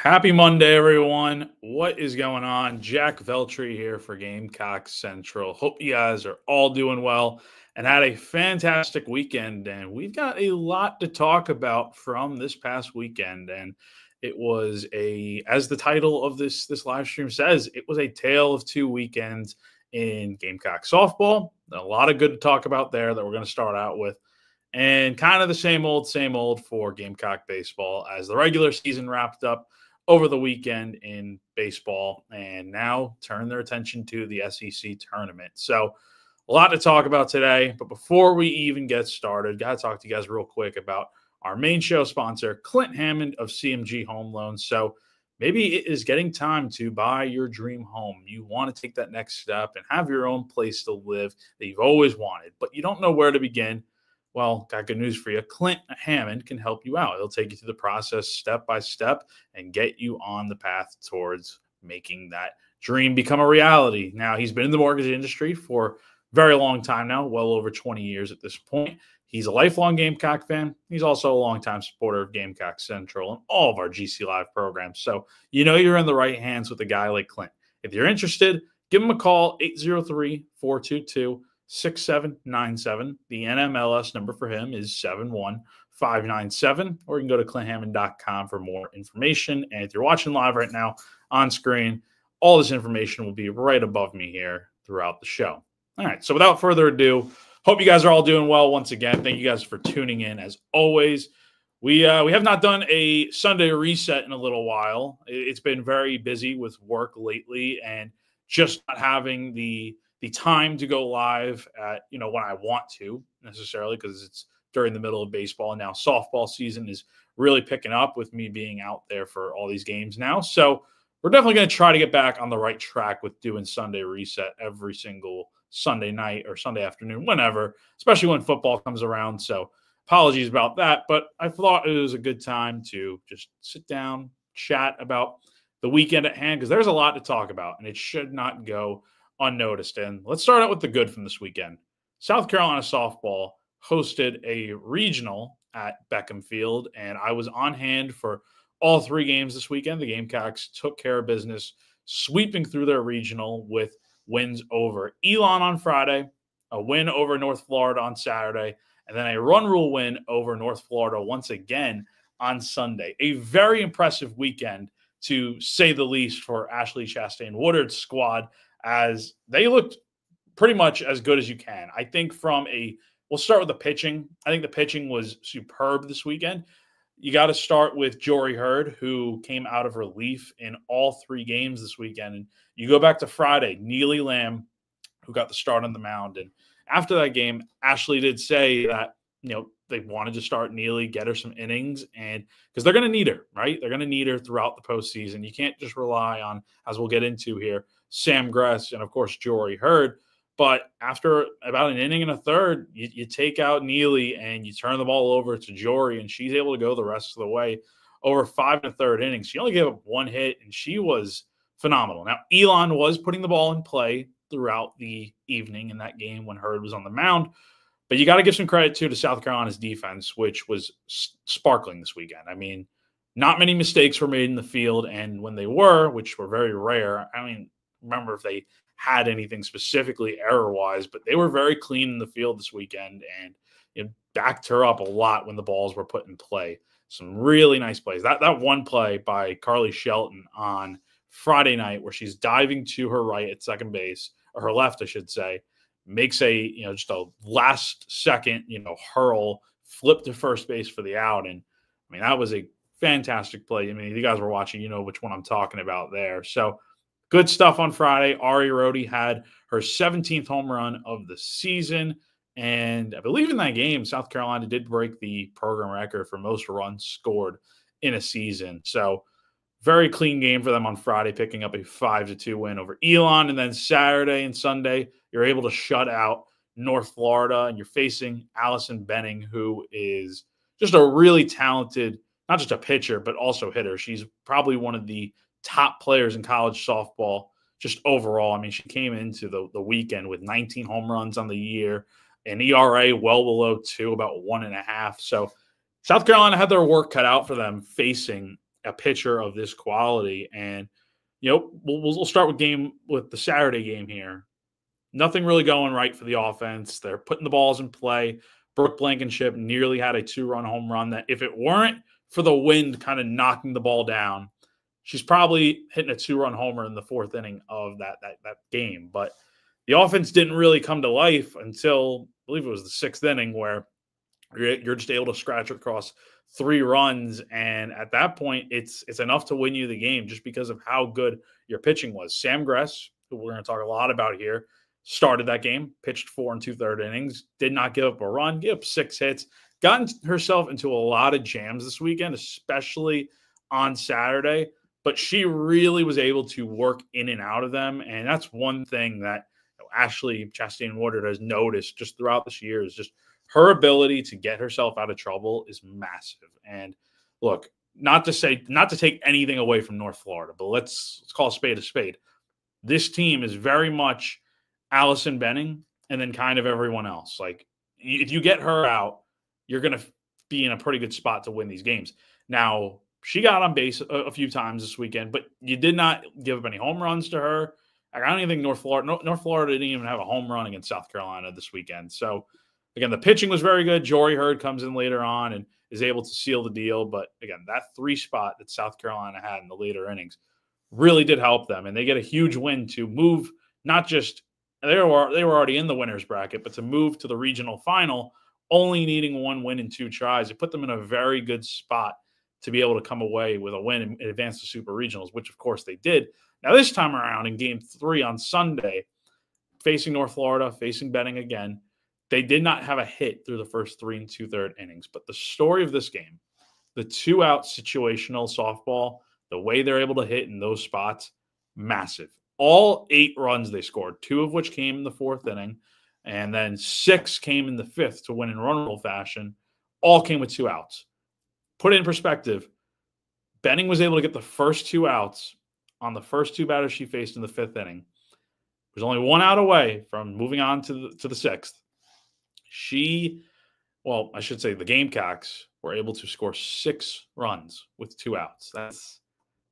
Happy Monday, everyone. What is going on? Jack Veltri here for Gamecock Central. Hope you guys are all doing well and had a fantastic weekend. And we've got a lot to talk about from this past weekend. And it was as the title of this live stream says, it was a tale of two weekends in Gamecock softball. A lot of good to talk about there that we're going to start out with. And kind of the same old for Gamecock baseball as the regular season wrapped up over the weekend in baseball and now turn their attention to the SEC tournament. So a lot to talk about today. But before we even get started, got to talk to you guys real quick about our main show sponsor, Clint Hammond of CMG Home Loans. So maybe it is getting time to buy your dream home. You want to take that next step and have your own place to live that you've always wanted, but you don't know where to begin. Well, got good news for you. Clint Hammond can help you out. He'll take you through the process step by step and get you on the path towards making that dream become a reality. Now, he's been in the mortgage industry for a very long time now, well over 20 years at this point. He's a lifelong Gamecock fan. He's also a longtime supporter of Gamecock Central and all of our GC Live programs. So you know you're in the right hands with a guy like Clint. If you're interested, give him a call, 803-422-6797. The NMLS number for him is 71597, or you can go to clinthammond.com for more information. And if you're watching live right now on screen, all this information will be right above me here throughout the show. All right, so without further ado, hope you guys are all doing well once again. Thank you guys for tuning in as always. We have not done a Sunday reset in a little while. It's been very busy with work lately and just not having the time to go live at, when I want to necessarily, because it's during the middle of baseball. And now softball season is really picking up with me being out there for all these games now. So we're definitely going to try to get back on the right track with doing Sunday reset every single Sunday night or Sunday afternoon, whenever, especially when football comes around. So apologies about that, but I thought it was a good time to just sit down, chat about the weekend at hand, because there's a lot to talk about and it should not go unnoticed. And let's start out with the good from this weekend. South Carolina softball hosted a regional at Beckham Field, and I was on hand for all three games this weekend. The Gamecocks took care of business, sweeping through their regional with wins over Elon on Friday, a win over North Florida on Saturday, and then a run rule win over North Florida once again on Sunday. A very impressive weekend, to say the least, for Ashley Chastain Woodard's squad, as they looked pretty much as good as you can. I think we'll start with the pitching. I think the pitching was superb this weekend. You got to start with Jory Hurd, who came out of relief in all three games this weekend. And you go back to Friday, Neely Lamb, who got the start on the mound. And after that game, Ashley did say that, they wanted to start Neely, get her some innings, and because they're going to need her, right? They're going to need her throughout the postseason. You can't just rely on, as we'll get into here, Sam Gress and, of course, Jory Hurd. But after about an inning and a third, you take out Neely and you turn the ball over to Jory, and she's able to go the rest of the way over 5 1/3 innings. She only gave up one hit, and she was phenomenal. Now, Elon was putting the ball in play throughout the evening in that game when Hurd was on the mound. But you got to give some credit, too, to South Carolina's defense, which was sparkling this weekend. I mean, not many mistakes were made in the field, and when they were, which were very rare, I mean, remember if they had anything specifically error-wise, but they were very clean in the field this weekend, and it backed her up a lot when the balls were put in play. Some really nice plays. That one play by Carly Shelton on Friday night where she's diving to her right at second base, or her left, I should say, makes just a last second, hurl, flip to first base for the out. And I mean, that was a fantastic play. I mean, if you guys were watching, you know which one I'm talking about there. So good stuff on Friday. Ari Rhodey had her 17th home run of the season. And I believe in that game, South Carolina did break the program record for most runs scored in a season. So very clean game for them on Friday, picking up a 5-2 win over Elon. And then Saturday and Sunday, you're able to shut out North Florida, and you're facing Allison Benning, who is just a really talented, not just a pitcher, but also hitter. She's probably one of the top players in college softball just overall. I mean, she came into the weekend with 19 home runs on the year, an ERA well below 2, about 1.5. So South Carolina had their work cut out for them facing a pitcher of this quality. And, we'll start with the Saturday game here. Nothing really going right for the offense. They're putting the balls in play. Brooke Blankenship nearly had a 2-run home run that if it weren't for the wind kind of knocking the ball down, she's probably hitting a 2-run homer in the 4th inning of that game. But the offense didn't really come to life until, I believe it was the 6th inning, where you're just able to scratch across 3 runs. And at that point, it's enough to win you the game just because of how good your pitching was. Sam Gress, who we're going to talk a lot about here, started that game, pitched 4 2/3 innings, did not give up a run, gave up 6 hits, gotten herself into a lot of jams this weekend, especially on Saturday. But she really was able to work in and out of them. And that's one thing that Ashley Chastain-Woodard has noticed just throughout this year, is just her ability to get herself out of trouble is massive. And look, not to take anything away from North Florida, but let's call a spade a spade. This team is very much Allison Benning and then kind of everyone else. Like, if you get her out, you're going to be in a pretty good spot to win these games. Now, she got on base a few times this weekend, but you did not give up any home runs to her. I don't even think North Florida didn't even have a home run against South Carolina this weekend. So, again, the pitching was very good. Jory Hurd comes in later on and is able to seal the deal. But, again, that 3 spot that South Carolina had in the later innings really did help them. And they get a huge win to move, not just they were already in the winner's bracket, but to move to the regional final, only needing 1 win and 2 tries. It put them in a very good spot to be able to come away with a win and advance to Super Regionals, which, of course, they did. Now, this time around in Game 3 on Sunday, facing North Florida, facing Benning again, they did not have a hit through the first 3 2/3 innings. But the story of this game, the 2-out situational softball, the way they're able to hit in those spots, massive. All 8 runs they scored, 2 of which came in the 4th inning, and then 6 came in the 5th to win in run rule fashion. All came with 2 outs. Put it in perspective, Benning was able to get the first 2 outs on the first 2 batters she faced in the 5th inning. Was only 1 out away from moving on to the 6th. I should say the Gamecocks were able to score 6 runs with 2 outs. That's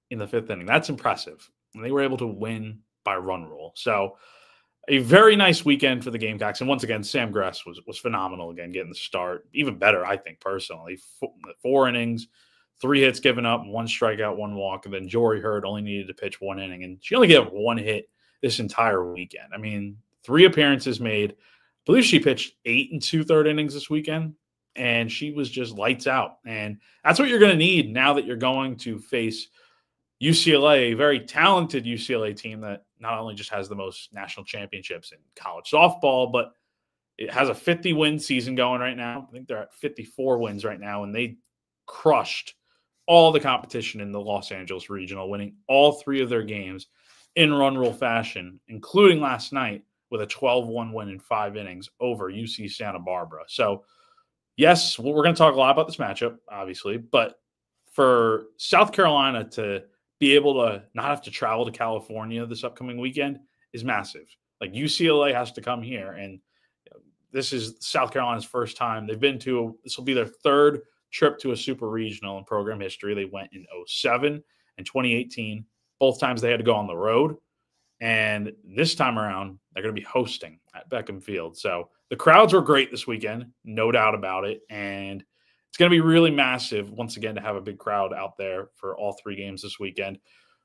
in the 5th inning. That's impressive. And they were able to win by run rule. So a very nice weekend for the Gamecocks. And once again, Sam Gress was phenomenal again, getting the start. Even better, I think, personally. 4 innings, 3 hits given up, 1 strikeout, 1 walk. And then Jory Hurd only needed to pitch 1 inning. And she only gave up 1 hit this entire weekend. I mean, 3 appearances made. I believe she pitched 8 2/3 innings this weekend. And she was just lights out. And that's what you're going to need now that you're going to face UCLA, a very talented UCLA team that not only just has the most national championships in college softball, but it has a 50-win season going right now. I think they're at 54 wins right now, and they crushed all the competition in the Los Angeles Regional, winning all 3 of their games in run rule fashion, including last night with a 12-1 win in 5 innings over UC Santa Barbara. So, yes, we're going to talk a lot about this matchup, obviously, but for South Carolina to be able to not have to travel to California this upcoming weekend is massive. Like, UCLA has to come here, and this is South Carolina's first time. This will be their 3rd trip to a super regional in program history. They went in 2007 and 2018. Both times they had to go on the road. And this time around, they're going to be hosting at Beckham Field. So the crowds were great this weekend, no doubt about it. And it's going to be really massive, once again, to have a big crowd out there for all 3 games this weekend.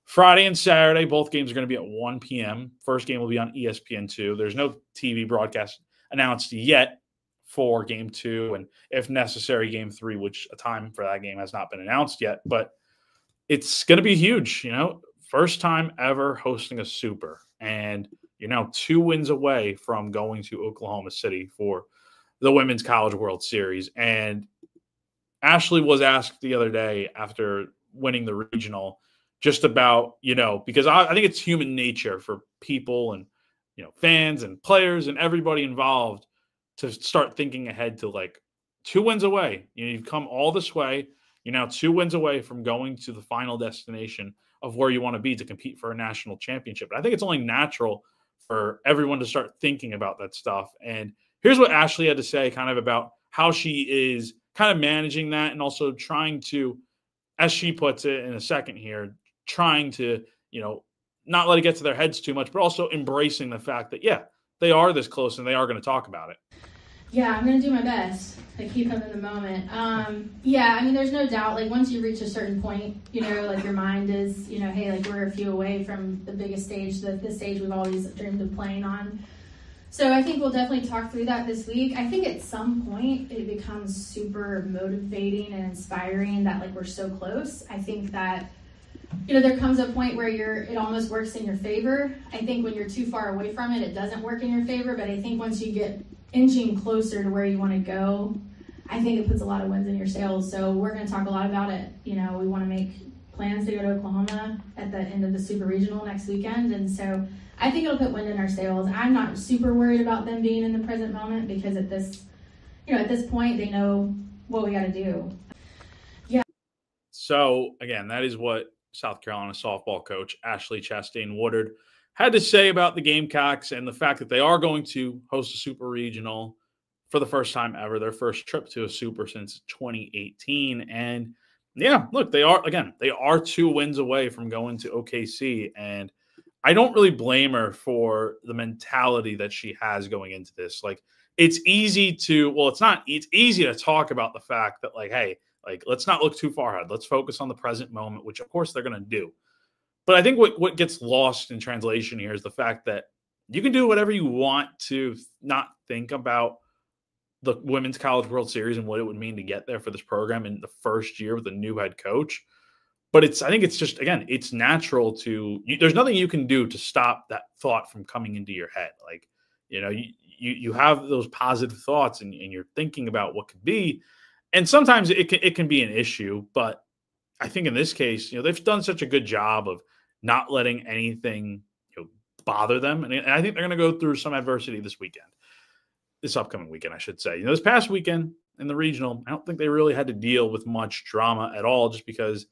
Friday and Saturday, both games are going to be at 1 p.m. First game will be on ESPN2. There's no TV broadcast announced yet for Game 2, and if necessary, Game 3, which a time for that game has not been announced yet. But it's going to be huge, First time ever hosting a super, and you're now 2 wins away from going to Oklahoma City for the Women's College World Series. And Ashley was asked the other day after winning the regional just about, because I think it's human nature for people and, fans and players and everybody involved to start thinking ahead to 2 wins away. You've come all this way. You're now 2 wins away from going to the final destination of where you want to be to compete for a national championship. But I think it's only natural for everyone to start thinking about that stuff. And here's what Ashley had to say kind of about how she is kind of managing that and also trying to as she puts it in a second here, trying to, not let it get to their heads too much, but also embracing the fact that, yeah, they are this close and they are going to talk about it. Yeah, I'm going to do my best to keep them in the moment. Yeah, I mean, there's no doubt, like, once you reach a certain point, like, your mind is, hey, like, we're a few away from the biggest stage, the stage we've always dreamed of playing on. So I think we'll definitely talk through that this week. I think at some point it becomes super motivating and inspiring that, like, we're so close. I think that, there comes a point where it almost works in your favor. I think when you're too far away from it, it doesn't work in your favor. But I think once you get inching closer to where you want to go, I think it puts a lot of wins in your sails. So we're going to talk a lot about it. We want to make plans to go to Oklahoma at the end of the Super Regional next weekend. And so I think it'll put wind in our sails. I'm not super worried about them being in the present moment because at this point, they know what we got to do. Yeah. So again, that is what South Carolina softball coach Ashley Chastain Woodard had to say about the Gamecocks and the fact that they are going to host a Super Regional for the first time ever, their first trip to a Super since 2018. And yeah, look, they are 2 wins away from going to OKC. And I don't really blame her for the mentality that she has going into this. Like, it's easy to talk about the fact that, like, hey, like, let's not look too far ahead. Let's focus on the present moment, which of course they're going to do. But I think what gets lost in translation here is the fact that you can do whatever you want to not think about the Women's College World Series and what it would mean to get there for this program in the first year with a new head coach. But I think it's just, again, it's natural there's nothing you can do to stop that thought from coming into your head. Like, you have those positive thoughts and you're thinking about what could be. And sometimes it can be an issue, but I think in this case, they've done such a good job of not letting anything bother them. And I think they're going to go through some adversity this upcoming weekend, I should say. This past weekend in the regional, I don't think they really had to deal with much drama at all, just because,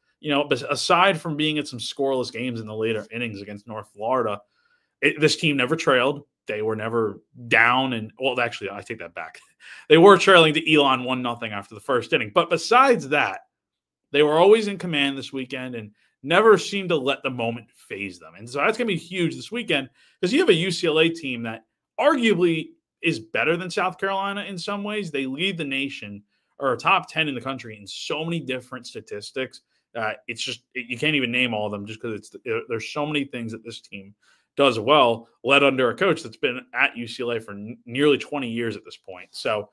aside from being at some scoreless games in the later innings against North Florida, this team never trailed. They were never down. And, well, actually, I take that back. They were trailing to Elon 1-0 after the first inning. But besides that, they were always in command this weekend and never seemed to let the moment phase them. And so that's going to be huge this weekend because you have a UCLA team that arguably is better than South Carolina in some ways. They lead the nation, or top 10 in the country in so many different statistics. It's just, you can't even name all of them just because there's so many things that this team does well, led under a coach that's been at UCLA for nearly 20 years at this point. So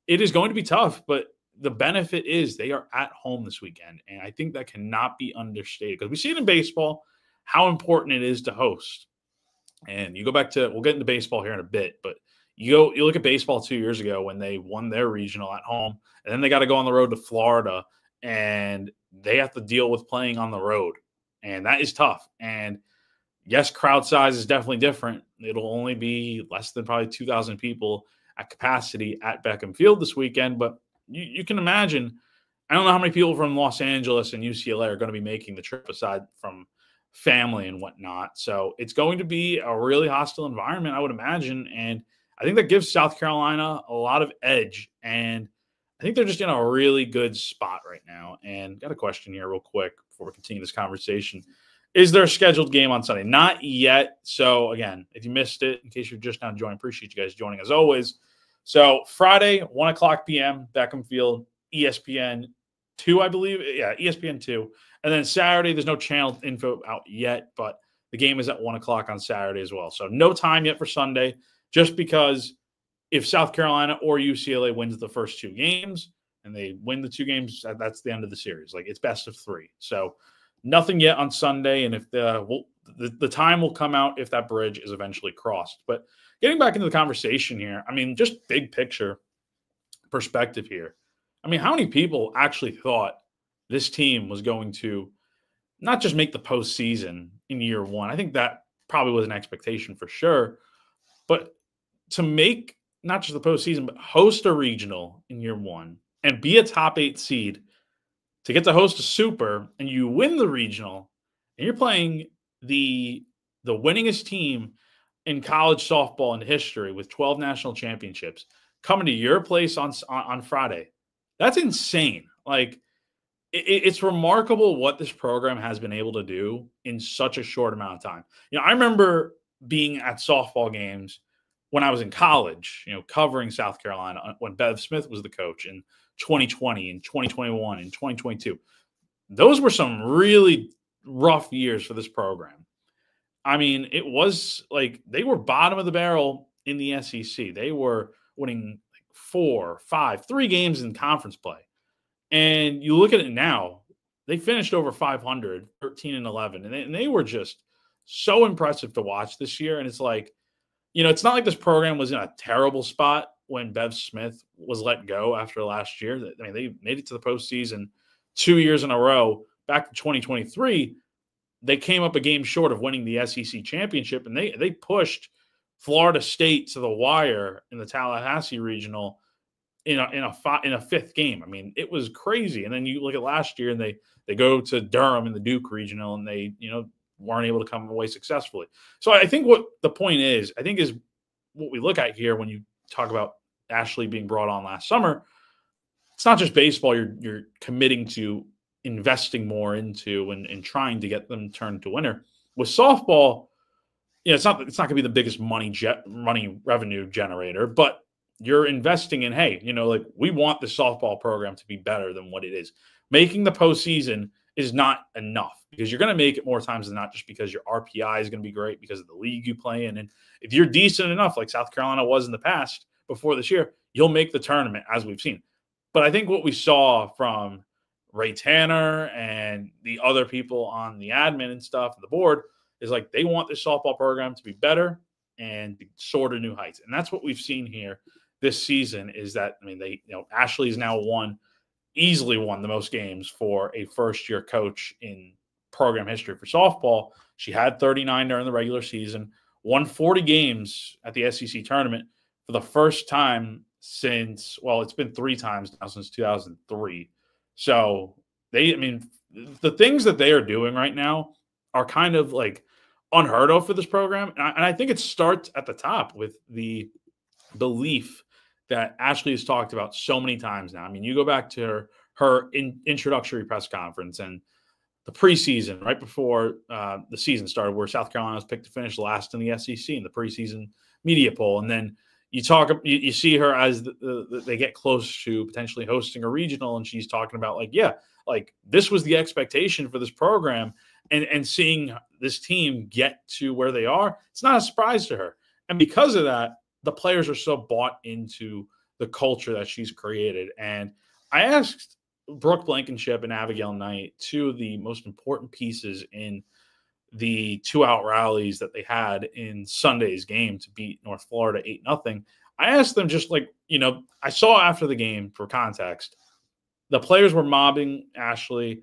it is going to be tough, but the benefit is they are at home this weekend. And I think that cannot be understated because we see it in baseball, how important it is to host. And you go back to, we'll get into baseball here in a bit, but you look at baseball 2 years ago when they won their regional at home, and then they got to go on the road to Florida, and they have to deal with playing on the road. And that is tough. And yes, crowd size is definitely different. It'll only be less than probably 2,000 people at capacity at Beckham Field this weekend, but you can imagine, I don't know how many people from Los Angeles and UCLA are going to be making the trip aside from family and whatnot. So it's going to be a really hostile environment, I would imagine. And I think that gives South Carolina a lot of edge. And I think they're just in a really good spot right now. And got a question here real quick before we continue this conversation. Is there a scheduled game on Sunday? Not yet. So again, if you missed it, in case you're just now joining, appreciate you guys joining as always. So Friday, 1:00 p.m., Beckham Field, ESPN 2, I believe. Yeah, ESPN 2. And then Saturday, there's no channel info out yet, but the game is at 1:00 on Saturday as well. So no time yet for Sunday, just because if South Carolina or UCLA wins the first 2 games and they win the 2 games, that's the end of the series. Like, it's best of 3. So nothing yet on Sunday, and if the time will come out if that bridge is eventually crossed. But getting back into the conversation here, I mean, just big picture perspective here. I mean, how many people actually thought this team was going to not just make the postseason in year one? I think that probably was an expectation for sure. But to make not just the postseason, but host a regional in year one and be a top 8 seed, to get to host a super and you win the regional and you're playing the winningest team in college softball in history with 12 national championships coming to your place on Friday. That's insane. Like, it's remarkable what this program has been able to do in such a short amount of time. I remember being at softball games when I was in college, covering South Carolina when Bev Smith was the coach in 2020 and 2021 and 2022. Those were some really rough years for this program. I mean, it was like they were bottom of the barrel in the SEC. They were winning like 4, 5, 3 games in conference play. And you look at it now, they finished over 500, 13-11, and they were just so impressive to watch this year. And it's like, it's not like this program was in a terrible spot when Bev Smith was let go after last year. I mean, they made it to the postseason 2 years in a row. Back to 2023, they came up a game short of winning the SEC championship, and they pushed Florida State to the wire in the Tallahassee regional in a fifth game. I mean, it was crazy. And then you look at last year, and they go to Durham in the Duke regional, and they weren't able to come away successfully. So I think what the point is what we look at here when you talk about Ashley being brought on last summer. It's not just baseball you're committing to investing more into and trying to get them turned to winner. With softball, it's not going to be the biggest money revenue generator, but you're investing in, hey, like we want the softball program to be better than what it is. Making the postseason is not enough because you're going to make it more times than not just because your RPI is going to be great because of the league you play in. And if you're decent enough, like South Carolina was in the past before this year, you'll make the tournament, as we've seen. But I think what we saw from Ray Tanner and the other people on the admin and stuff, the board, is like they want this softball program to be better and soar to new heights. And that's what we've seen here this season is that, I mean, Ashley's now easily won the most games for a first-year coach in program history for softball. She had 39 during the regular season, won 40 games at the SEC tournament for the first time since, it's been 3 times now since 2003. So the things that they are doing right now are kind of like unheard of for this program. And I think it starts at the top with the belief that Ashley has talked about so many times now. I mean, you go back to her introductory press conference and the preseason right before the season started, where South Carolina was picked to finish last in the SEC in the preseason media poll. And then you see her as they get close to potentially hosting a regional, and she's talking about this was the expectation for this program, and seeing this team get to where they are, it's not a surprise to her. And because of that, the players are so bought into the culture that she's created. And I asked Brooke Blankenship and Abigail Knight, two of the most important pieces in the 2-out rallies that they had in Sunday's game to beat North Florida 8-0. I asked them just I saw after the game, for context, the players were mobbing Ashley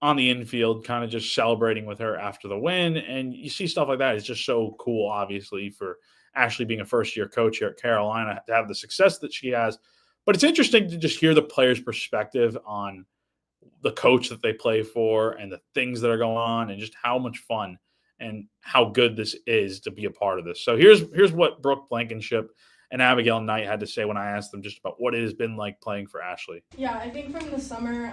on the infield, kind of just celebrating with her after the win. And you see stuff like that. It's just so cool, obviously, for Ashley being a first-year coach here at Carolina to have the success that she has. But it's interesting to just hear the players' perspective on the coach that they play for and the things that are going on and just how much fun and how good this is to be a part of this. So here's what Brooke Blankenship and Abigail Knight had to say when I asked them just about what it has been like playing for Ashley. Yeah, I think from the summer,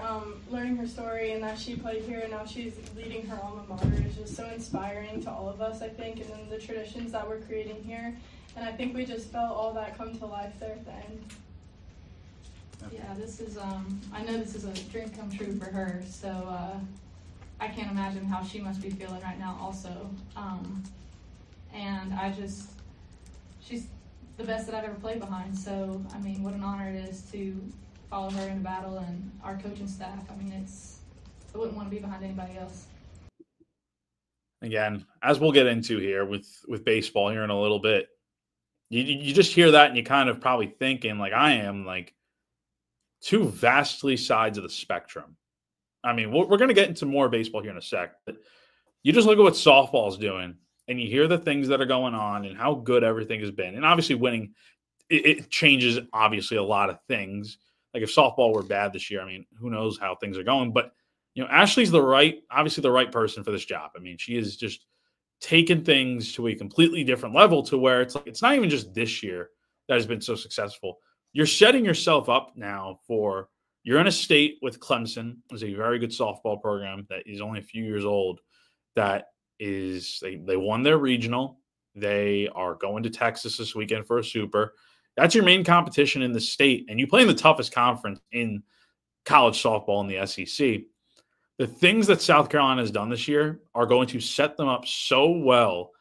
learning her story and that she played here and now she's leading her alma mater is just so inspiring to all of us, I think, and then the traditions that we're creating here. And I think we just felt all that come to life there at the end. Yeah, this is, I know this is a dream come true for her, so I can't imagine how she must be feeling right now also. And she's the best that I've ever played behind, so, I mean, what an honor it is to follow her in battle and our coaching staff. I mean, I wouldn't want to be behind anybody else. Again, as we'll get into here with baseball here in a little bit, you just hear that and you kind of probably thinking, like I am, like, two vastly sides of the spectrum. I mean, we're going to get into more baseball here in a sec, but you just look at what softball is doing and you hear the things that are going on and how good everything has been. And obviously winning, it changes, obviously, a lot of things. Like if softball were bad this year, I mean, who knows how things are going. But, Ashley's obviously the right person for this job. I mean, she is just taken things to a completely different level to where it's like, it's not even just this year that has been so successful. You're setting yourself up now for You're in a state with Clemson, is a very good softball program that is only a few years old. That is, they won their regional. They are going to Texas this weekend for a super. That's your main competition in the state, and you play in the toughest conference in college softball in the SEC. The things that South Carolina has done this year are going to set them up so well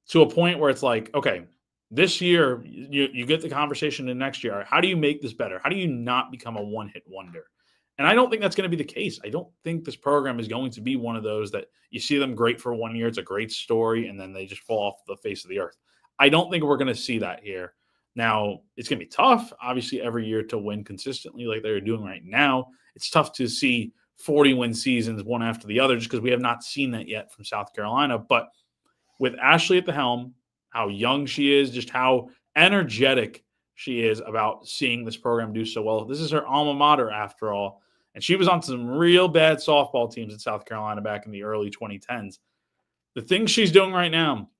to a point where it's like, okay, this year you get the conversation in next year. How do you make this better? How do you not become a one-hit wonder? And I don't think that's going to be the case. I don't think this program is going to be one of those that you see them great for 1 year. It's a great story, and then they just fall off the face of the earth. I don't think we're going to see that here. Now, it's going to be tough, obviously, every year to win consistently like they're doing right now. It's tough to see 40-win seasons one after the other just because we have not seen that yet from South Carolina. But with Ashley at the helm, how young she is, just how energetic she is about seeing this program do so well. This is her alma mater, after all. And she was on some real bad softball teams in South Carolina back in the early 2010s. The things she's doing right now,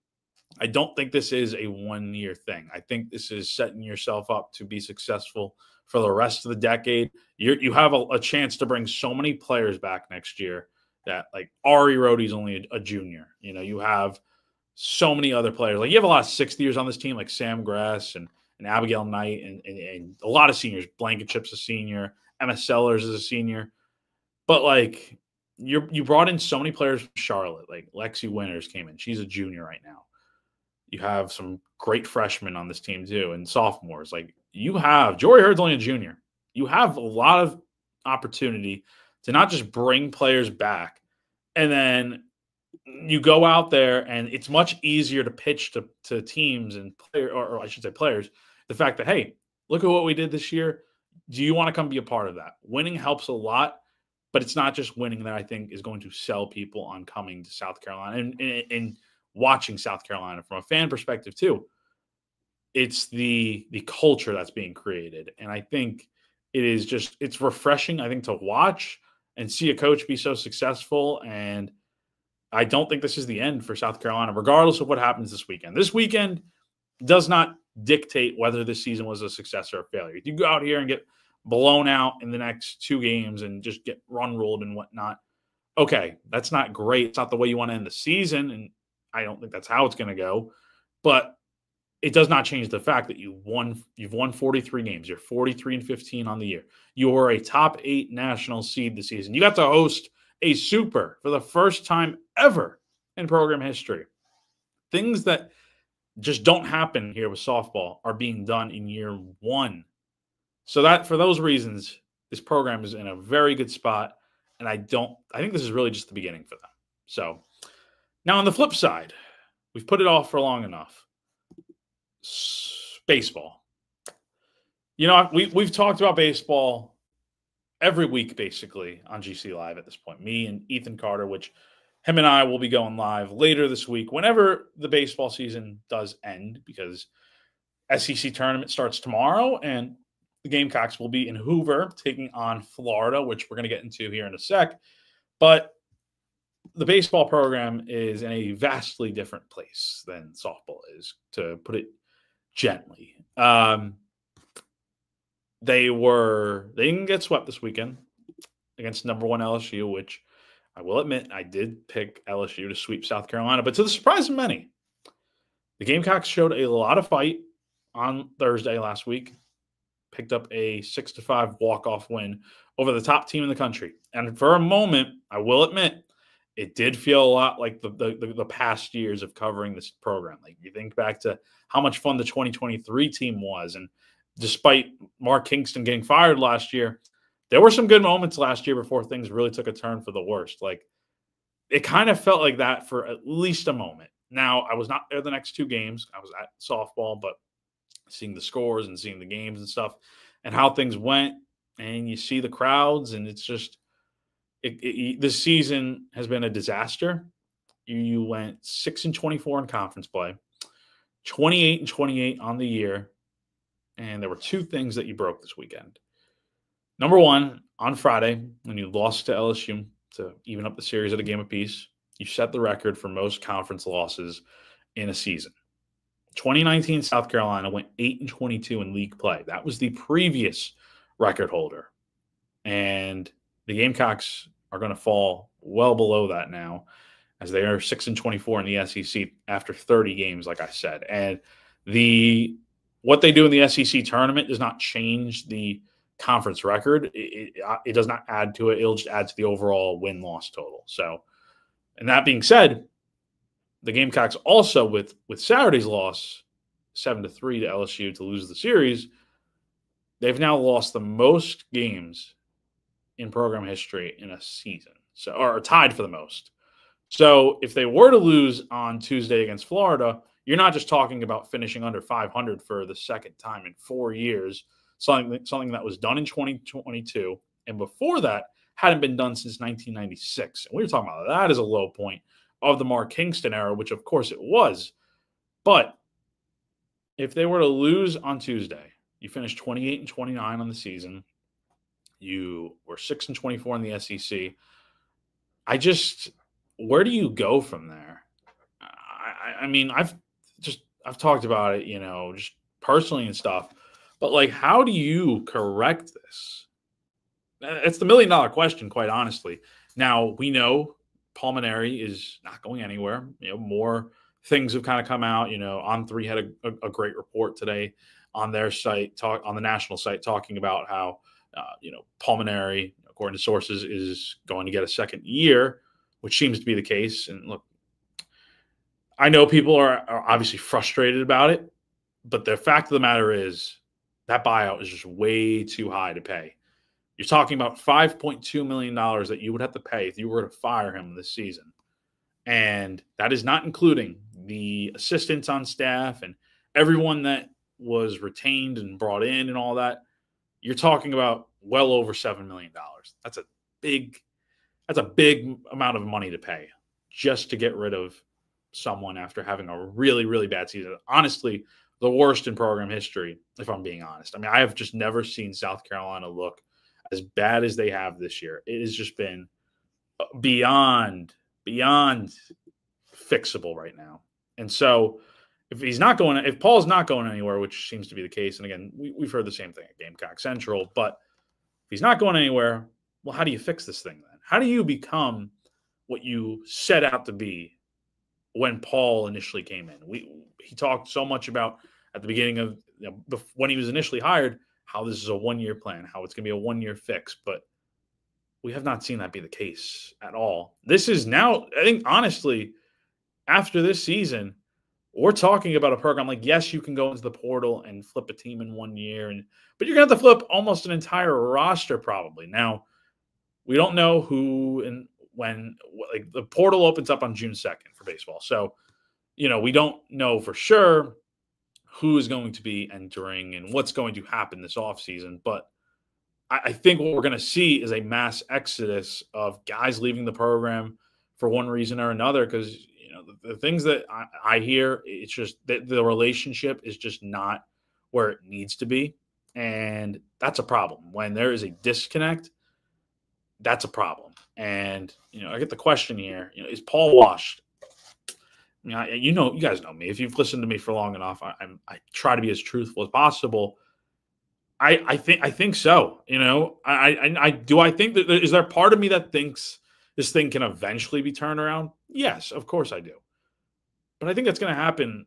I don't think this is a one-year thing. I think this is setting yourself up to be successful for the rest of the decade. You have a chance to bring so many players back next year that, like, Ari Rohde's only a junior. You know, you have so many other players. Like, you have a lot of 60-years on this team, like Sam Grass and Abigail Knight and a lot of seniors. Blankenship's a senior. Emma Sellers is a senior. But, like, you brought in so many players from Charlotte. Like, Lexi Winters came in. She's a junior right now. You have some great freshmen on this team, too, and sophomores. Like, you have – Jory Hurd's only a junior. You have a lot of opportunity to not just bring players back, and then you go out there, and it's much easier to pitch to teams and or I should say players, the fact that, hey, look at what we did this year. Do you want to come be a part of that? Winning helps a lot, but it's not just winning that I think is going to sell people on coming to South Carolina and watching South Carolina from a fan perspective too. It's the culture that's being created. And I think it's refreshing, I think, to watch and see a coach be so successful. And I don't think this is the end for South Carolina, regardless of what happens this weekend. This weekend does not dictate whether this season was a success or a failure. If you go out here and get blown out in the next 2 games and just get run ruled and whatnot, okay, that's not great. It's not the way you want to end the season, and I don't think that's how it's going to go. But it does not change the fact that you've won 43 games. You're 43-15 on the year. You are a top 8 national seed this season. You got to host a super for the first time ever in program history. Things that just don't happen here with softball are being done in year 1. So that, for those reasons, this program is in a very good spot. And I think this is really just the beginning for them. So now on the flip side, we've put it off for long enough. Baseball. You know, we've talked about baseball every week, basically, on GC Live at this point. Me and Ethan Carter, which him and I will be going live later this week, whenever the baseball season does end, because SEC tournament starts tomorrow, and the Gamecocks will be in Hoover taking on Florida, which we're going to get into here in a sec. But the baseball program is in a vastly different place than softball is, to put it gently. They didn't get swept this weekend against number 1 LSU, which I will admit I did pick LSU to sweep South Carolina. But to the surprise of many, the Gamecocks showed a lot of fight on Thursday last week, picked up a 6-5 walk-off win over the top team in the country. And for a moment, I will admit, it did feel a lot like the past years of covering this program. Like, you think back to how much fun the 2023 team was, and despite Mark Kingston getting fired last year, there were some good moments last year before things really took a turn for the worst. Like, it kind of felt like that for at least a moment. Now, I was not there the next 2 games. I was at softball, but seeing the scores and seeing the games and stuff and how things went, and you see the crowds, and it's just this season has been a disaster. You went 6-24 in conference play, 28-28 on the year, and there were 2 things that you broke this weekend. Number 1, on Friday, when you lost to LSU to even up the series at a game apiece, you set the record for most conference losses in a season. 2019 South Carolina went 8-22 in league play. That was the previous record holder. And the Gamecocks are going to fall well below that now, as they are 6-24 in the SEC after 30 games, like I said. And what they do in the SEC tournament does not change the conference record. It does not add to it. It'll just add to the overall win-loss total. So, and that being said, the Gamecocks also, with Saturday's loss, 7-3 to LSU to lose the series, they've now lost the most games in program history in a season, so, or tied for the most. So if they were to lose on Tuesday against Florida, you're not just talking about finishing under 500 for the second time in 4 years, something that was done in 2022, and before that hadn't been done since 1996. And we were talking about that as a low point of the Mark Kingston era, which of course it was. But if they were to lose on Tuesday, you finished 28-29 on the season. You were 6-24 in the SEC. Where do you go from there? I mean, I've talked about it, just personally and stuff. But like, how do you correct this? It's the $1 million question, quite honestly. Now we know Paul Mainieri is not going anywhere. More things have kind of come out. On3 had a great report today on their site, on the national site, talking about how Paul Mainieri, according to sources, is going to get a second year, which seems to be the case. And look, I know people are obviously frustrated about it, but the fact of the matter is that buyout is just way too high to pay. You're talking about $5.2 million that you would have to pay if you were to fire him this season. And that is not including the assistants on staff and everyone that was retained and brought in and all that. You're talking about well over $7 million. That's a big amount of money to pay just to get rid of someone after having a really, really bad season. Honestly, the worst in program history, if I'm being honest. I mean, I have just never seen South Carolina look as bad as they have this year. It has just been beyond fixable right now. And so if Paul's not going anywhere, which seems to be the case, and again, we've heard the same thing at Gamecock Central, but if he's not going anywhere, well, how do you fix this thing then? How do you become what you set out to be when Paul initially came in? He talked so much about at the beginning of when he was initially hired, how this is a one-year plan, how it's going to be a one-year fix, but we have not seen that be the case at all. This is now, I think, honestly, after this season, we're talking about a program like, yes, you can go into the portal and flip a team in 1 year, but you're going to have to flip almost an entire roster probably. Now, we don't know who and when. Like, the portal opens up on June 2nd for baseball. So, we don't know for sure who is going to be entering and what's going to happen this offseason. But I think what we're going to see is a mass exodus of guys leaving the program for one reason or another, because the things that I hear, it's just that the relationship is just not where it needs to be. And that's a problem. When there is a disconnect, that's a problem. And, I get the question here, is Paul washed? You guys know me. If you've listened to me for long enough, I try to be as truthful as possible. I think so. I think that is there part of me that thinks this thing can eventually be turned around? Yes, of course I do. But I think that's going to happen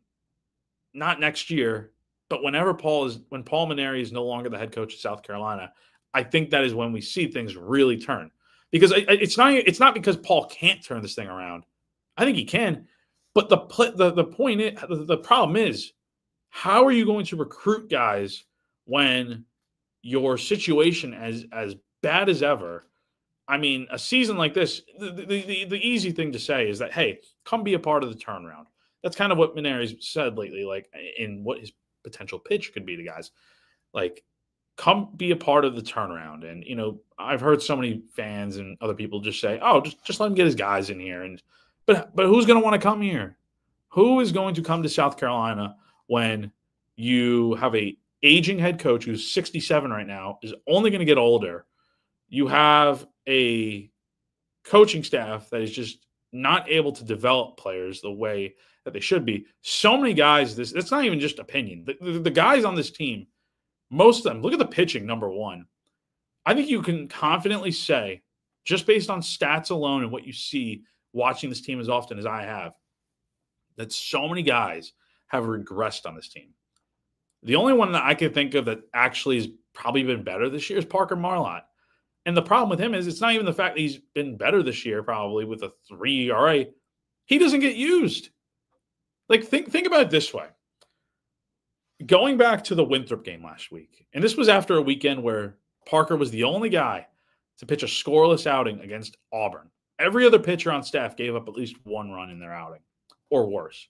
not next year, but when Paul Mainieri is no longer the head coach of South Carolina. I think that is when we see things really turn. Because it's not because Paul can't turn this thing around. I think he can. But the point is, the problem is, how are you going to recruit guys when your situation as bad as ever? I mean, a season like this, the easy thing to say is that, hey, come be a part of the turnaround. That's kind of what Mainieri's said lately, like in what his potential pitch could be to guys. Like, come be a part of the turnaround. And, I've heard so many fans and other people just say, oh, just let him get his guys in here. But who's going to want to come here? Who is going to come to South Carolina when you have a aging head coach who's 67 right now, is only going to get older? You have a coaching staff that is just not able to develop players the way that they should be. So many guys, it's not even just opinion. The guys on this team, most of them, look at the pitching, number one. I think you can confidently say, just based on stats alone and what you see watching this team as often as I have, that so many guys have regressed on this team. The only one that I can think of that actually has probably been better this year is Parker Marlott. And the problem with him is it's not even the fact that he's been better this year, probably with a 3 ERA. He doesn't get used. Like, think about it this way. Going back to the Winthrop game last week, and this was after a weekend where Parker was the only guy to pitch a scoreless outing against Auburn. Every other pitcher on staff gave up at least 1 run in their outing, or worse.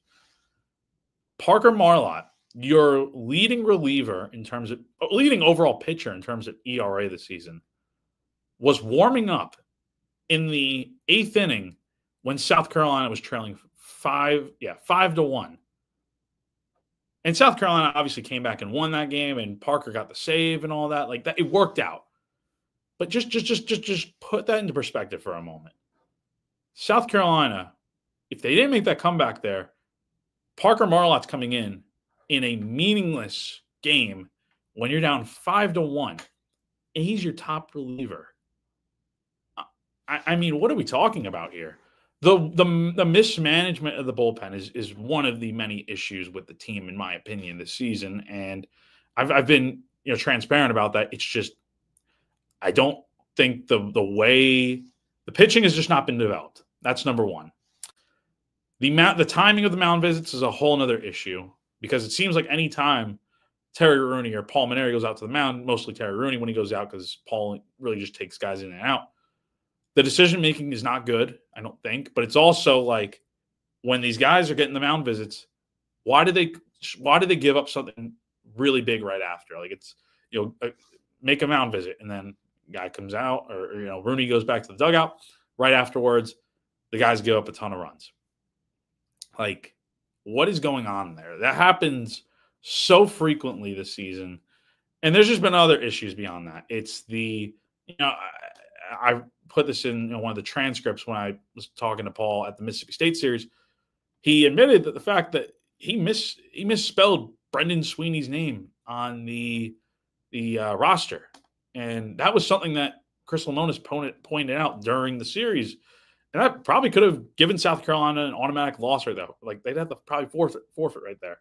Parker Marlott, your leading reliever in terms of leading overall pitcher in terms of ERA this season, was warming up in the 8th inning when South Carolina was trailing 5-1. And South Carolina obviously came back and won that game, and Parker got the save and all that. Like that, it worked out. But just put that into perspective for a moment. South Carolina, if they didn't make that comeback there, Parker Marlott's coming in a meaningless game when you're down 5-1, and he's your top reliever. I mean, what are we talking about here? The mismanagement of the bullpen is one of the many issues with the team, in my opinion, this season. And I've been transparent about that. It's just I don't think the way the pitching has just not been developed. That's number one. The timing of the mound visits is a whole other issue because it seems like any time Terry Rooney or Paul Mainieri goes out to the mound, mostly Terry Rooney when he goes out because Paul really just takes guys in and out. The decision-making is not good, I don't think. But it's also like when these guys are getting the mound visits, why do they give up something really big right after? Like it's, make a mound visit and then guy comes out or Rooney goes back to the dugout. Right afterwards, the guys give up a ton of runs. Like, what is going on there? That happens so frequently this season. And there's just been other issues beyond that. It's the, I put this in one of the transcripts when I was talking to Paul at the Mississippi State series. He admitted that the fact that he misspelled Brendan Sweeney's name on the roster, and that was something that Chris Lemonis pointed out during the series, and that probably could have given South Carolina an automatic loss right there. Like they'd have to probably forfeit right there.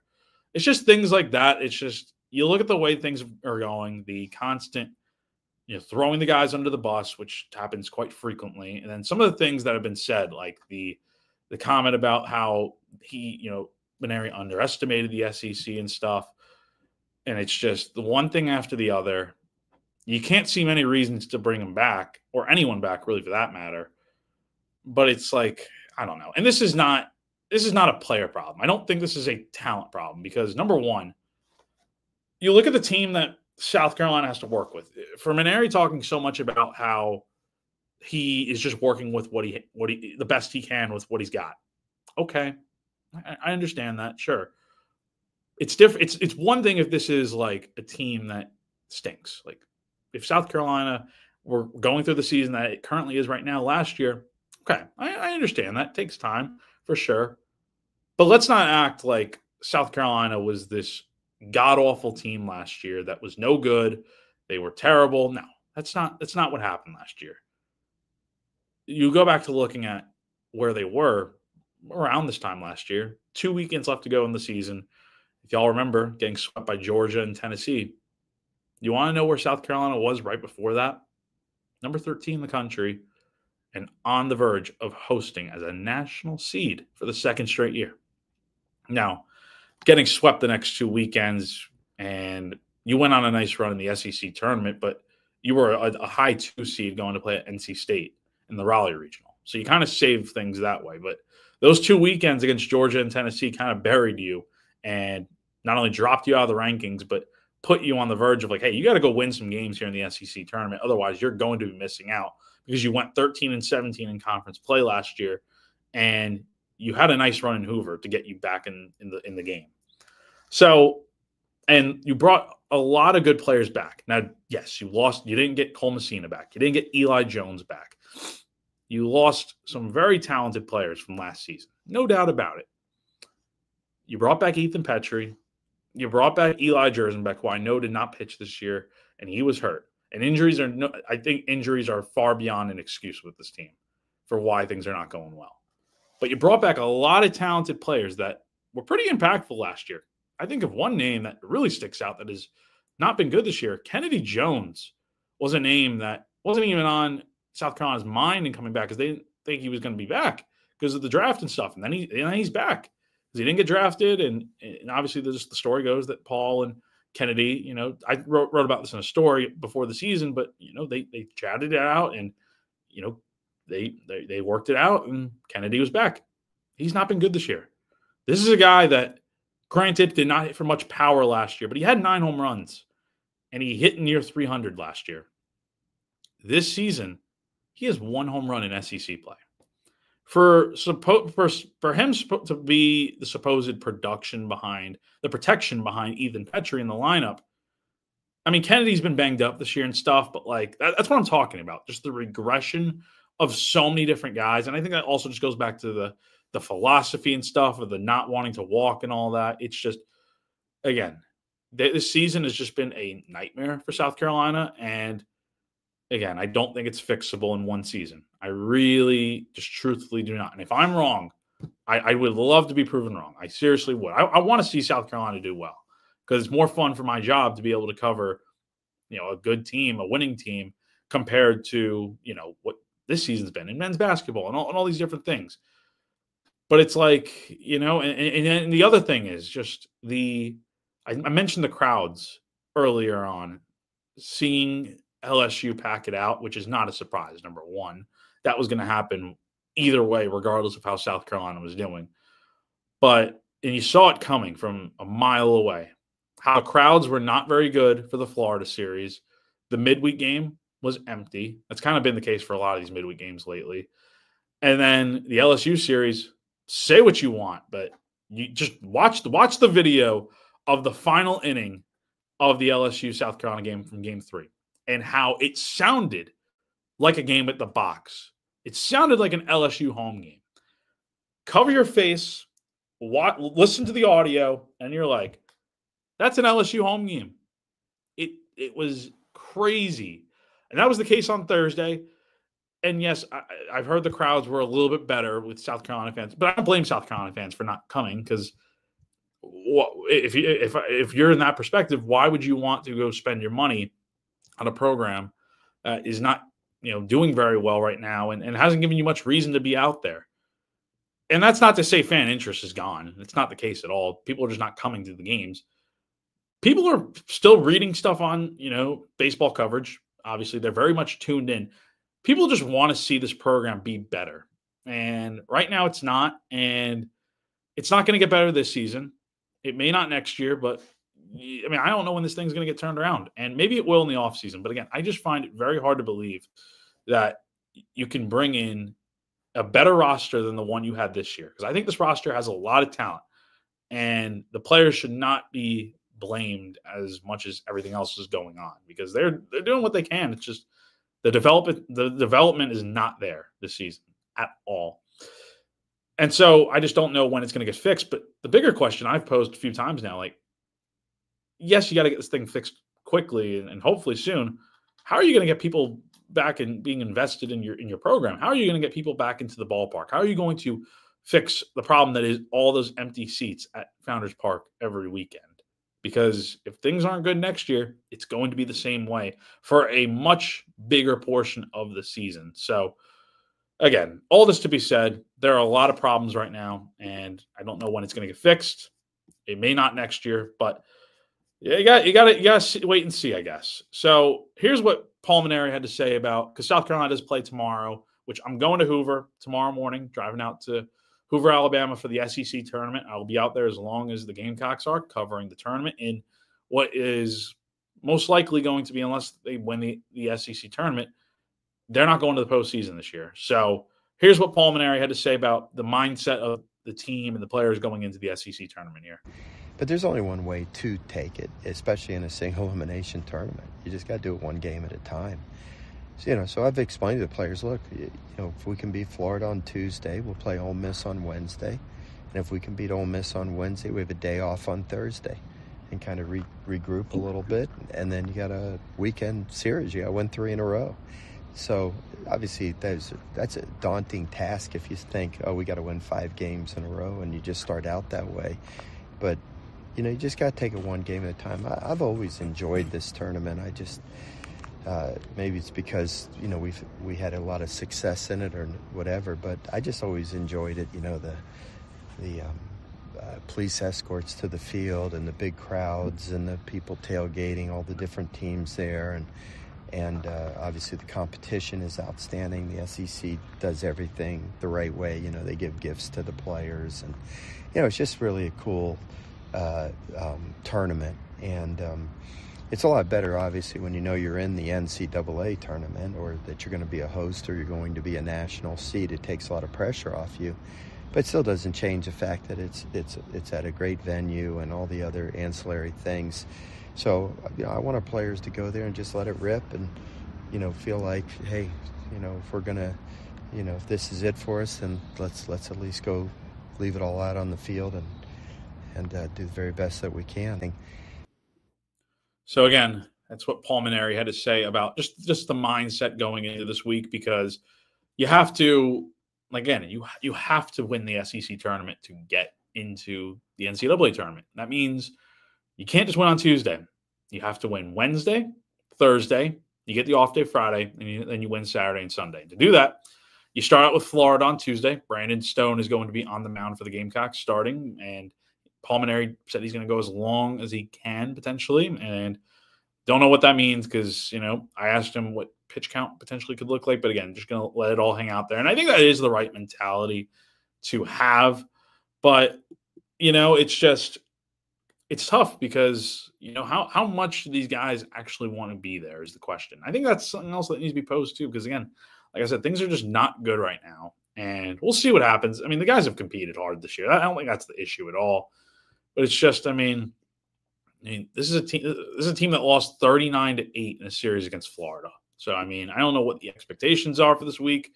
It's just things like that. It's just you look at the way things are going, the constant. Throwing the guys under the bus, which happens quite frequently. And then some of the things that have been said, like the comment about how Mainieri underestimated the SEC and stuff. And it's just the one thing after the other. You can't see many reasons to bring him back or anyone back really for that matter. But it's like, I don't know. And this is not a player problem. I don't think this is a talent problem because number one, you look at the team that South Carolina has to work with. For Mainieri talking so much about how he is just working with what he the best he can with what he's got. Okay. I understand that. Sure. It's different. It's one thing if this is like a team that stinks. Like if South Carolina were going through the season that it currently is right now last year. Okay. I understand that. It takes time for sure. But let's not act like South Carolina was this god-awful team last year that was no good. They were terrible. No, that's not what happened last year. You go back to looking at where they were around this time last year, 2 weekends left to go in the season. If y'all remember getting swept by Georgia and Tennessee, you want to know where South Carolina was right before that? Number 13 in the country and on the verge of hosting as a national seed for the second straight year. Now, getting swept the next 2 weekends, and you went on a nice run in the SEC tournament, but you were a high 2 seed going to play at NC State in the Raleigh Regional. So you kind of saved things that way. But those 2 weekends against Georgia and Tennessee kind of buried you and not only dropped you out of the rankings, but put you on the verge of like, hey, you got to go win some games here in the SEC tournament. Otherwise, you're going to be missing out because you went 13-17 in conference play last year, and you had a nice run in Hoover to get you back in the game. So, and you brought a lot of good players back. Now, yes, you didn't get Cole Messina back. You didn't get Eli Jones back. You lost some very talented players from last season. No doubt about it. You brought back Ethan Petrie. You brought back Eli Jersenbeck, who I know did not pitch this year, and he was hurt. And I think injuries are far beyond an excuse with this team for why things are not going well. But you brought back a lot of talented players that were pretty impactful last year. I think of one name that really sticks out that has not been good this year. Kennedy Jones was a name that wasn't even on South Carolina's mind in coming back because they didn't think he was going to be back because of the draft and stuff. And then he's back because he didn't get drafted. And obviously, the story goes that Paul and Kennedy, I wrote about this in a story before the season, but, they chatted it out and, they worked it out and Kennedy was back. He's not been good this year. This is a guy that, granted, did not hit for much power last year, but he had 9 home runs and he hit near 300 last year. This season, he has 1 home run in SEC play. For him to be the supposed protection behind Ethan Petrie in the lineup, I mean, Kennedy's been banged up this year and stuff, but that's what I'm talking about. Just the regression of so many different guys. And I think that also just goes back to the philosophy and stuff of the not wanting to walk and all that. It's just, again, this season has just been a nightmare for South Carolina. And again, I don't think it's fixable in one season. I really just truthfully do not. And if I'm wrong, I would love to be proven wrong. I seriously would. I want to see South Carolina do well because it's more fun for my job to be able to cover, a good team, a winning team compared to, what this season's been in men's basketball and all these different things. But it's like, and the other thing is just I mentioned the crowds earlier on, seeing LSU pack it out, which is not a surprise, number one. That was going to happen either way, regardless of how South Carolina was doing. And you saw it coming from a mile away, how crowds were not very good for the Florida series. The midweek game was empty. That's kind of been the case for a lot of these midweek games lately. And then the LSU series, say what you want, but you just watch the video of the final inning of the LSU South Carolina game from Game 3 and how it sounded like a game at the box. It sounded like an LSU home game. Cover your face, listen to the audio, and you're like, that's an LSU home game. It was crazy. And that was the case on Thursday. And yes, I've heard the crowds were a little bit better with South Carolina fans, but I don't blame South Carolina fans for not coming because if you're in that perspective, why would you want to go spend your money on a program that is not doing very well right now and hasn't given you much reason to be out there? And that's not to say fan interest is gone. It's not the case at all. People are just not coming to the games. People are still reading stuff on baseball coverage. Obviously, they're very much tuned in. People just want to see this program be better. And right now it's not. And it's not going to get better this season. It may not next year, but I don't know when this thing's going to get turned around. And maybe it will in the offseason. But again, I just find it very hard to believe that you can bring in a better roster than the one you had this year. Because I think this roster has a lot of talent. And the players should not be blamed as much as everything else is going on. Because they're doing what they can. It's just the development is not there this season at all. And so I just don't know when it's going to get fixed. But the bigger question I've posed a few times now, yes, you got to get this thing fixed quickly and hopefully soon. How are you going to get people back in being invested in your program? How are you going to get people back into the ballpark? How are you going to fix the problem that is all those empty seats at Founders Park every weekend? Because if things aren't good next year, it's going to be the same way for a much bigger portion of the season. So, again, all this to be said, there are a lot of problems right now, and I don't know when it's going to get fixed. It may not next year, but you got to wait and see, I guess. So here's what Paul Mainieri had to say about, because South Carolina does play tomorrow, which I'm going to Hoover tomorrow morning, driving out to Hoover, Alabama for the SEC tournament. I will be out there as long as the Gamecocks are covering the tournament in what is most likely going to be, unless they win the SEC tournament, they're not going to the postseason this year. So here's what Paul Mainieri had to say about the mindset of the team and the players going into the SEC tournament here. But there's only one way to take it, especially in a single elimination tournament. You just got to do it one game at a time. So I've explained to the players, look, if we can beat Florida on Tuesday, we'll play Ole Miss on Wednesday. And if we can beat Ole Miss on Wednesday, we have a day off on Thursday. and kind of regroup a little bit. And then you got a weekend series. You got to win 3 in a row. So obviously that's a daunting task if you think, oh, we got to win 5 games in a row, and you just start out that way. But, you know, you just got to take it one game at a time. I've always enjoyed this tournament. I just, maybe it's because, you know, we had a lot of success in it or whatever, but I just always enjoyed it, you know, the police escorts to the field and the big crowds and the people tailgating, all the different teams there, and obviously the competition is outstanding. The SEC does everything the right way. You know, they give gifts to the players, and you know, it's just really a cool tournament. And it's a lot better, obviously, when you know you're in the NCAA tournament, or that you're going to be a host, or you're going to be a national seed. It takes a lot of pressure off you. But it still doesn't change the fact that it's at a great venue and all the other ancillary things. So, you know, I want our players to go there and just let it rip, and, you know, feel like, hey, you know, if we're gonna, you know, if this is it for us, then let's at least go leave it all out on the field and do the very best that we can. So again, that's what Paul Maneri had to say about just the mindset going into this week, because you have to. Again, you have to win the SEC tournament to get into the NCAA tournament. That means you can't just win on Tuesday. You have to win Wednesday, Thursday. You get the off day Friday, and then you win Saturday and Sunday. To do that, you start out with Florida on Tuesday. Brandon Stone is going to be on the mound for the Gamecocks starting, and Paul Maneri said he's going to go as long as he can potentially, and don't know what that means because, you know, I asked him what pitch count potentially could look like. But again, just going to let it all hang out there. And I think that is the right mentality to have. But, you know, it's tough because, you know, how much do these guys actually want to be there is the question. I think that's something else that needs to be posed too. Because, again, like I said, things are just not good right now. And we'll see what happens. I mean, the guys have competed hard this year. I don't think that's the issue at all. But it's just, I mean, this is a team that lost 39-8 in a series against Florida. So, I mean, I don't know what the expectations are for this week,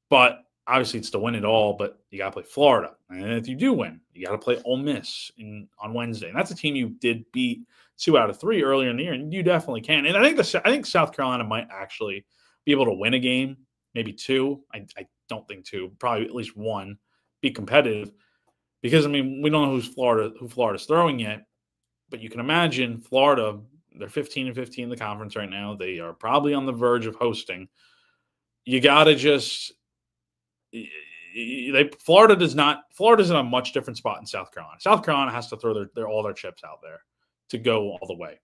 but obviously it's to win it all, but you got to play Florida. And if you do win, you got to play Ole Miss on Wednesday. And that's a team you did beat 2 out of 3 earlier in the year, and you definitely can. And I think South Carolina might actually be able to win a game, maybe 2. I don't think 2, probably at least 1, be competitive. Because, I mean, we don't know who Florida's throwing yet. But you can imagine Florida, they're 15-15 in the conference right now. They are probably on the verge of hosting. You got to just Florida's in a much different spot in South Carolina. South Carolina has to throw all their chips out there to go all the way.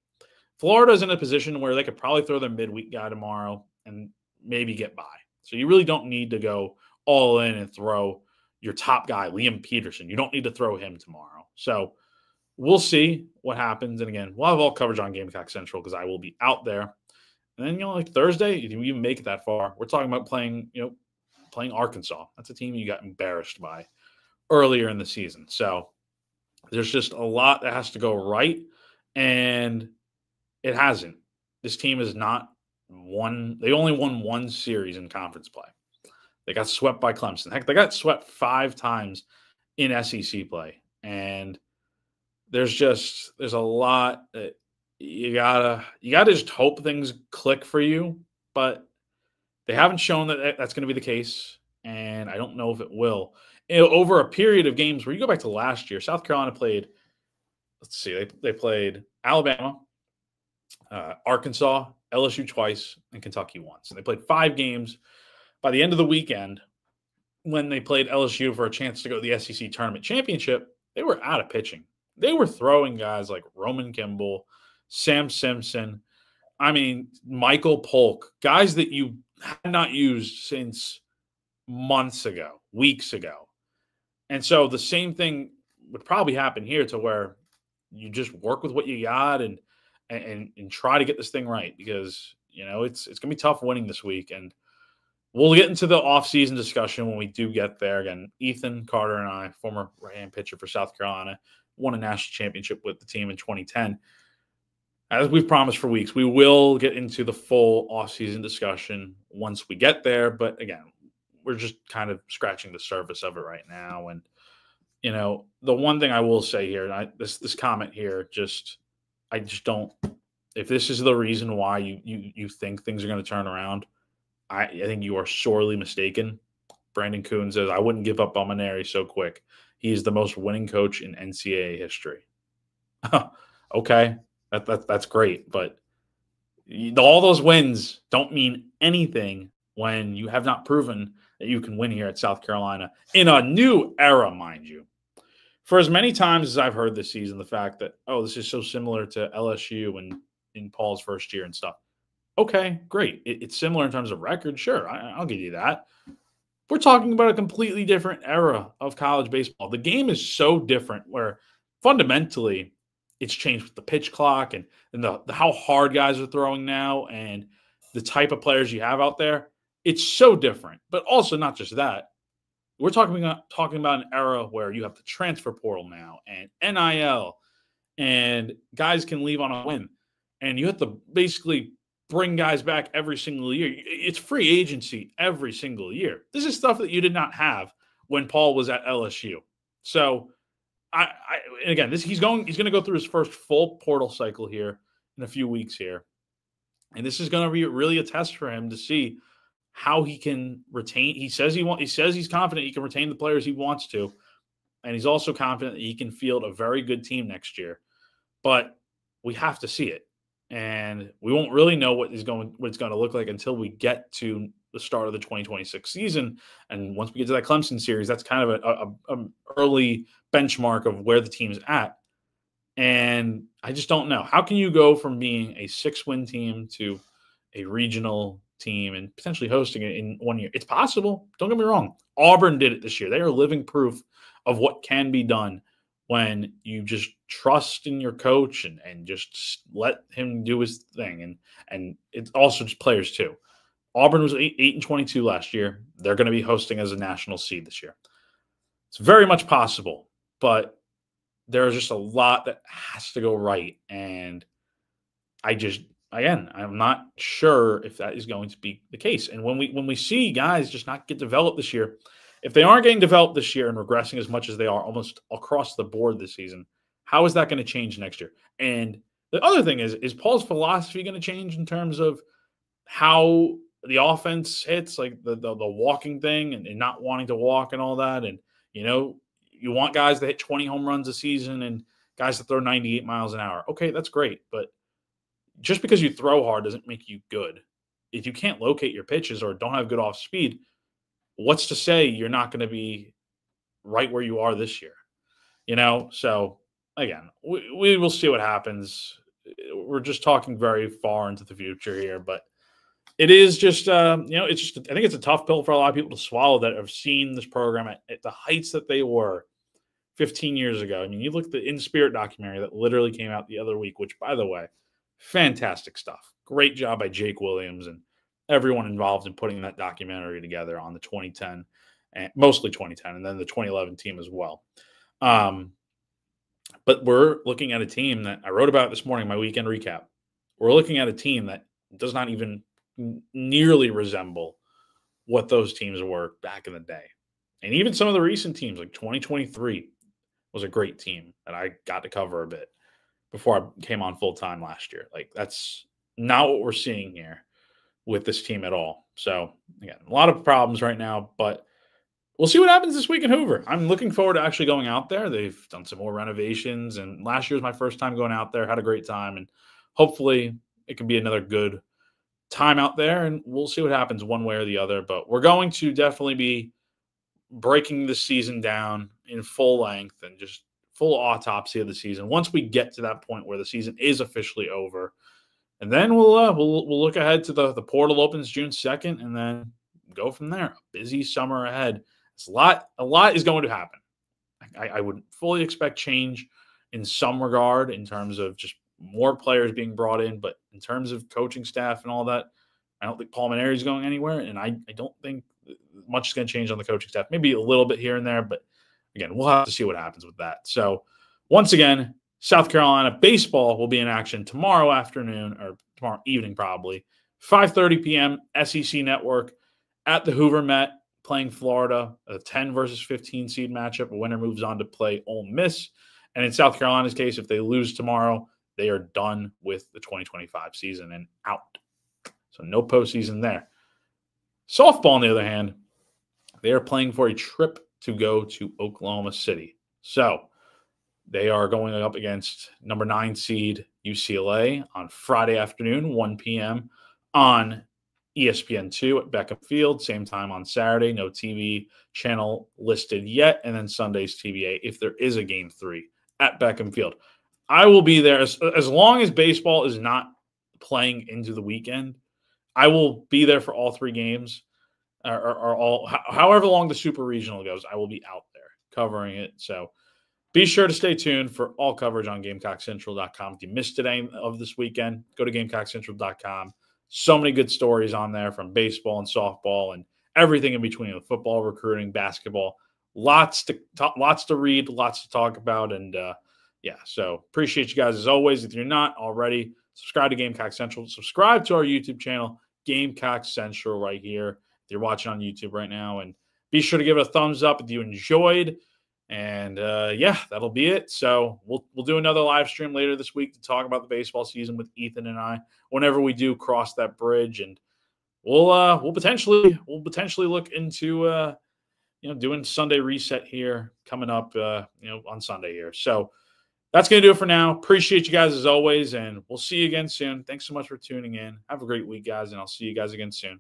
Florida's in a position where they could probably throw their midweek guy tomorrow and maybe get by. So you really don't need to go all in and throw your top guy, Liam Peterson. You don't need to throw him tomorrow. So we'll see what happens. And again, we'll have all coverage on Gamecock Central because I will be out there. And then, you know, like Thursday, if you even make it that far, we're talking about playing Arkansas. That's a team you got embarrassed by earlier in the season. So there's just a lot that has to go right. And it hasn't. This team has not won. They only won 1 series in conference play. They got swept by Clemson. Heck, they got swept 5 times in SEC play. And there's a lot that you gotta just hope things click for you, but they haven't shown that that's going to be the case, and I don't know if it will. Over a period of games where you go back to last year, South Carolina played. Let's see, they played Alabama, Arkansas, LSU twice, and Kentucky once. And they played 5 games. By the end of the weekend, when they played LSU for a chance to go to the SEC Tournament Championship, they were out of pitching. They were throwing guys like Roman Kimball, Sam Simpson, Michael Polk, guys that you had not used since months ago, weeks ago. And so the same thing would probably happen here, to where you just work with what you got and try to get this thing right, because, you know, it's going to be tough winning this week. And we'll get into the offseason discussion when we do get there. Again, Ethan Carter and I, former right-hand pitcher for South Carolina, won a national championship with the team in 2010. As we've promised for weeks, we will get into the full offseason discussion once we get there. But again, we're just kind of scratching the surface of it right now. And, you know, the one thing I will say here, and this comment here, just I just don't. If this is the reason why you think things are going to turn around, I think you are sorely mistaken. Brandon Kuhn says, I wouldn't give up on Maneri so quick. He is the most winning coach in NCAA history. Okay, that's great. But all those wins don't mean anything when you have not proven that you can win here at South Carolina in a new era, mind you. For as many times as I've heard this season, the fact that, this is so similar to LSU and in Paul's first year and stuff. Okay, great. It's similar in terms of record. Sure, I'll give you that. We're talking about a completely different era of college baseball. The game is so different where fundamentally it's changed with the pitch clock and the how hard guys are throwing now and the type of players you have out there. It's so different. But also not just that. We're talking about an era where you have the transfer portal now and NIL and guys can leave on a whim. And you have to basically bring guys back every single year. It's free agency every single year. This is stuff that you did not have when Paul was at LSU. So, and again, he's going to go through his first full portal cycle here in a few weeks here, and this is going to be really a test for him to see how he can retain. He says he's confident he can retain the players he wants to, and he's also confident that he can field a very good team next year. But we have to see it. And we won't really know what it's going to look like until we get to the start of the 2026 season. And once we get to that Clemson series, that's kind of an early benchmark of where the team's at. And I just don't know. How can you go from being a 6-win team to a regional team and potentially hosting it in 1 year? It's possible. Don't get me wrong. Auburn did it this year. They are living proof of what can be done when you just trust in your coach and just let him do his thing. And it's also just players too. Auburn was 8-22 last year. They're going to be hosting as a national seed this year. It's very much possible, but there's just a lot that has to go right. And I'm not sure if that is going to be the case. And when we see guys just not get developed this year, if they aren't getting developed this year and regressing as much as they are almost across the board this season, how is that going to change next year? And the other thing is Paul's philosophy going to change in terms of how the offense hits, like the walking thing and not wanting to walk and all that? And, you want guys to hit 20 home runs a season and guys to throw 98 miles an hour. Okay, that's great. But just because you throw hard doesn't make you good. If you can't locate your pitches or don't have good off speed, what's to say you're not going to be right where you are this year? So again, we will see what happens. We're just talking very far into the future here, but it is just, I think it's a tough pill for a lot of people to swallow that have seen this program at the heights that they were 15 years ago. I mean, you look at the In Spirit documentary that literally came out the other week, which, by the way, fantastic stuff. Great job by Jake Williams and everyone involved in putting that documentary together on the 2010, and mostly 2010, and then the 2011 team as well. But we're looking at a team that I wrote about this morning, my weekend recap. We're looking at a team that does not even nearly resemble what those teams were back in the day. And even some of the recent teams, like 2023 was a great team that I got to cover a bit before I came on full time last year. Like, that's not what we're seeing here with this team at all. So again, a lot of problems right now, but we'll see what happens this week in Hoover. I'm looking forward to actually going out there. They've done some more renovations, and last year was my first time going out there. Had a great time, and hopefully it can be another good time out there, and we'll see what happens one way or the other. But we're going to definitely be breaking the season down in full length and just full autopsy of the season once we get to that point where the season is officially over. And then we'll look ahead to the portal opens June 2nd, and then go from there. A busy summer ahead. It's a lot is going to happen. I would fully expect change in some regard in terms of just more players being brought in, but in terms of coaching staff and all that, I don't think Paul Maneri is going anywhere, and I don't think much is going to change on the coaching staff. Maybe a little bit here and there, but again, we'll have to see what happens with that. So once again, South Carolina baseball will be in action tomorrow afternoon, or tomorrow evening probably, 5:30 p.m. SEC Network at the Hoover Met, playing Florida, a 10 versus 15 seed matchup. A winner moves on to play Ole Miss. And in South Carolina's case, if they lose tomorrow, they are done with the 2025 season and out. So no postseason there. Softball, on the other hand, they are playing for a trip to go to Oklahoma City. So they are going up against number 9 seed UCLA on Friday afternoon, 1 p.m. on ESPN2 at Beckham Field. Same time on Saturday. No TV channel listed yet. And then Sunday's TVA if there is a Game 3 at Beckham Field. I will be there as long as baseball is not playing into the weekend. I will be there for all 3 games, or all, however long the Super Regional goes. I will be out there covering it. So be sure to stay tuned for all coverage on GamecockCentral.com. If you missed any of this weekend, go to GamecockCentral.com. So many good stories on there from baseball and softball and everything in between, with football, recruiting, basketball. Lots to read, lots to talk about, and so appreciate you guys as always. If you're not already, subscribe to Gamecock Central. Subscribe to our YouTube channel, Gamecock Central, right here. If you're watching on YouTube right now, and be sure to give it a thumbs up if you enjoyed. And that'll be it. So we'll do another live stream later this week to talk about the baseball season with Ethan and I whenever we do cross that bridge, and we'll potentially look into doing Sunday reset here coming up on Sunday here. So that's going to do it for now. Appreciate you guys as always, and we'll see you again soon. Thanks so much for tuning in. Have a great week, guys, and I'll see you guys again soon.